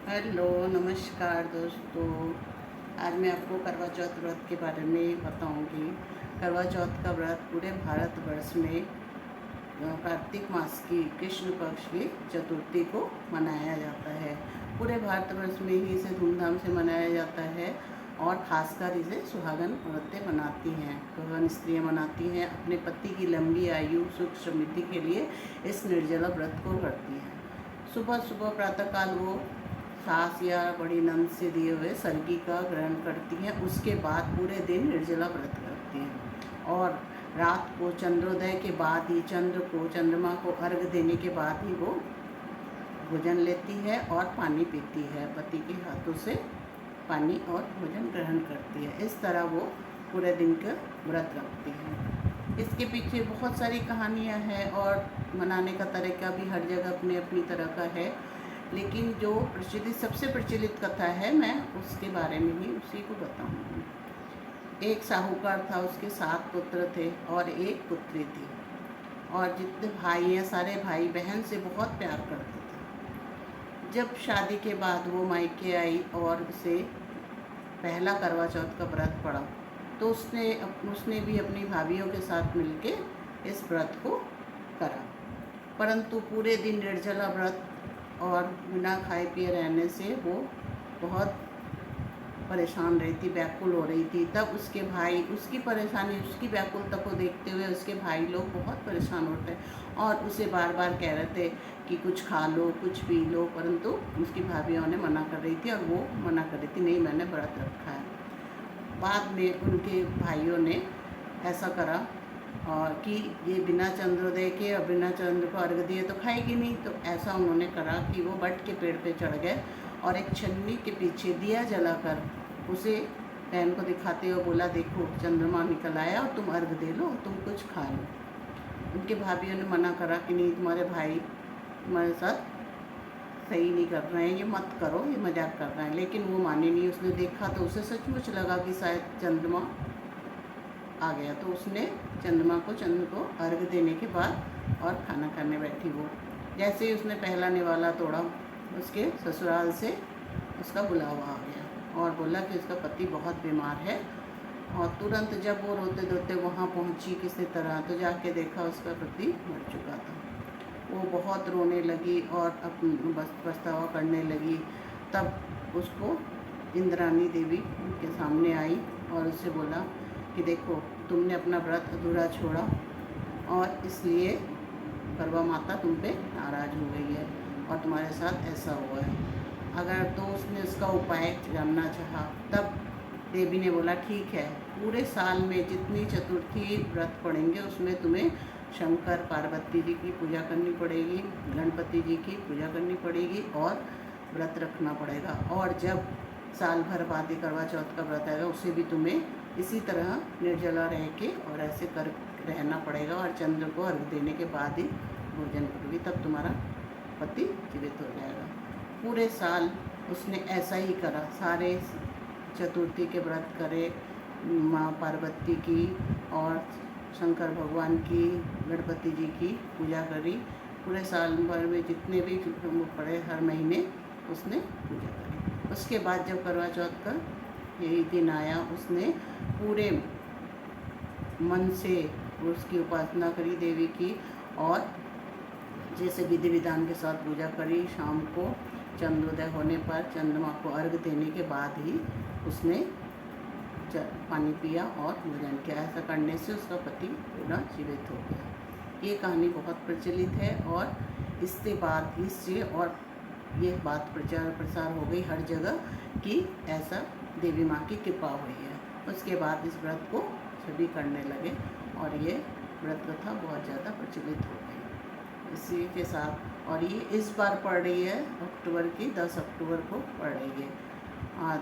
Hello नमस्कार दोस्तों। आज मैं आपको करवा चौथ व्रत के बारे में बताऊंगी। करवा चौथ का व्रत पूरे भारतवर्ष में कार्तिक मास की कृष्ण पक्ष की चतुर्थी को मनाया जाता है। पूरे भारतवर्ष में ही इसे धूमधाम से मनाया जाता है और ख़ासकर इसे सुहागन औरतें मनाती हैं, सुहागन स्त्रियाँ मनाती हैं। अपने पति की लंबी आयु सुख समृद्धि के लिए इस निर्जला व्रत को करती हैं। सुबह सुबह प्रातःकाल वो सास या बड़ी नंद से दिए हुए सर्गी का ग्रहण करती हैं। उसके बाद पूरे दिन निर्जला व्रत करती हैं और रात को चंद्रोदय के बाद ही चंद्रमा को अर्घ देने के बाद ही वो भोजन लेती है और पानी पीती है। पति के हाथों से पानी और भोजन ग्रहण करती है। इस तरह वो पूरे दिन का व्रत रखती है। इसके पीछे बहुत सारी कहानियाँ हैं और मनाने का तरीका भी हर जगह अपने अपनी तरह का है, लेकिन जो सबसे प्रचलित कथा है मैं उसके बारे में ही उसी को बताऊंगी। एक साहूकार था, उसके 7 पुत्र थे और एक पुत्री थी, और जितने भाई हैं सारे भाई बहन से बहुत प्यार करते थे। जब शादी के बाद वो मायके आई और उसे पहला करवा चौथ का व्रत पड़ा तो उसने भी अपनी भाभीयों के साथ मिलके इस व्रत को करा, परंतु पूरे दिन निर्जला व्रत और बिना खाए पिए रहने से वो बहुत परेशान रही थी, व्याकुल हो रही थी। तब उसके भाई उसकी परेशानी, उसकी व्याकुलता को देखते हुए उसके भाई लोग बहुत परेशान होते और उसे बार बार कह रहे थे कि कुछ खा लो, कुछ पी लो, परंतु उसकी भाभीयों ने मना कर रही थी और वो मना कर रही थी, नहीं मैंने व्रत रखा है। बाद में उनके भाइयों ने ऐसा करा और कि ये बिना चंद्रोदय के और बिना चंद्र को अर्घ दिए तो खाएगी नहीं, तो ऐसा उन्होंने करा कि वो बट के पेड़ पे चढ़ गए और एक छन्नी के पीछे दिया जलाकर उसे बहन को दिखाते हुए बोला, देखो चंद्रमा निकल आया और तुम अर्घ दे लो, तुम कुछ खा लो। उनके भाभीयों ने मना करा कि नहीं, तुम्हारे भाई तुम्हारे साथ सही नहीं कर रहे हैं, ये मत करो, ये मजाक कर रहे हैं। लेकिन वो मानी नहीं। उसने देखा तो उसे सचमुच लगा कि शायद चंद्रमा आ गया, तो उसने चंद्र को अर्घ देने के बाद और खाना खाने बैठी। वो जैसे ही उसने पहला निवाला तोड़ा, उसके ससुराल से उसका बुलावा आ गया और बोला कि उसका पति बहुत बीमार है। और तुरंत जब वो रोते धोते वहाँ पहुँची किसी तरह, तो जाके देखा उसका पति मर चुका था। वो बहुत रोने लगी और पछतावा करने लगी। तब उसको इंद्राणी देवी उनके सामने आई और उससे बोला कि देखो तुमने अपना व्रत अधूरा छोड़ा और इसलिए करवा माता तुम पे नाराज़ हो गई है और तुम्हारे साथ ऐसा हुआ है। अगर तो उसने उसका उपाय जानना चाहा, तब देवी ने बोला ठीक है, पूरे साल में जितनी चतुर्थी व्रत पड़ेंगे उसमें तुम्हें शंकर पार्वती जी की पूजा करनी पड़ेगी, गणपति जी की पूजा करनी पड़ेगी और व्रत रखना पड़ेगा। और जब साल भर बाद ही करवा चौथ का व्रत आएगा उसे भी तुम्हें इसी तरह निर्जला रह के और ऐसे कर रहना पड़ेगा और चंद्र को अर्घ देने के बाद ही भोजन करोगी, तब तुम्हारा पति जीवित हो जाएगा। पूरे साल उसने ऐसा ही करा, सारे चतुर्थी के व्रत करे, माँ पार्वती की और शंकर भगवान की, गणपति जी की पूजा करी। पूरे साल भर में जितने भी पड़े हर महीने उसने पूजा करी। उसके बाद जब करवा चौथ का यही दिन आया, उसने पूरे मन से उसकी उपासना करी देवी की और जैसे विधि विधान के साथ पूजा करी। शाम को चंद्रोदय होने पर चंद्रमा को अर्घ देने के बाद ही उसने पानी पिया और भोजन किया। ऐसा करने से उसका पति पूरा जीवित हो गया। ये कहानी बहुत प्रचलित है और इससे और ये बात प्रचार प्रसार हो गई हर जगह कि ऐसा देवी माँ की कृपा हुई है। उसके बाद इस व्रत को सभी करने लगे और ये व्रत कथा बहुत ज़्यादा प्रचलित हो गई। इसी के साथ और ये इस बार पड़ रही है अक्टूबर की 10 अक्टूबर को पड़ रही है।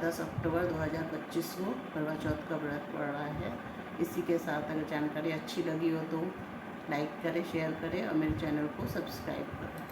10 अक्टूबर 2025 को करवा चौथ का व्रत पड़ रहा है। इसी के साथ अगर जानकारी अच्छी लगी हो तो लाइक करें, शेयर करें और मेरे चैनल को सब्सक्राइब करें।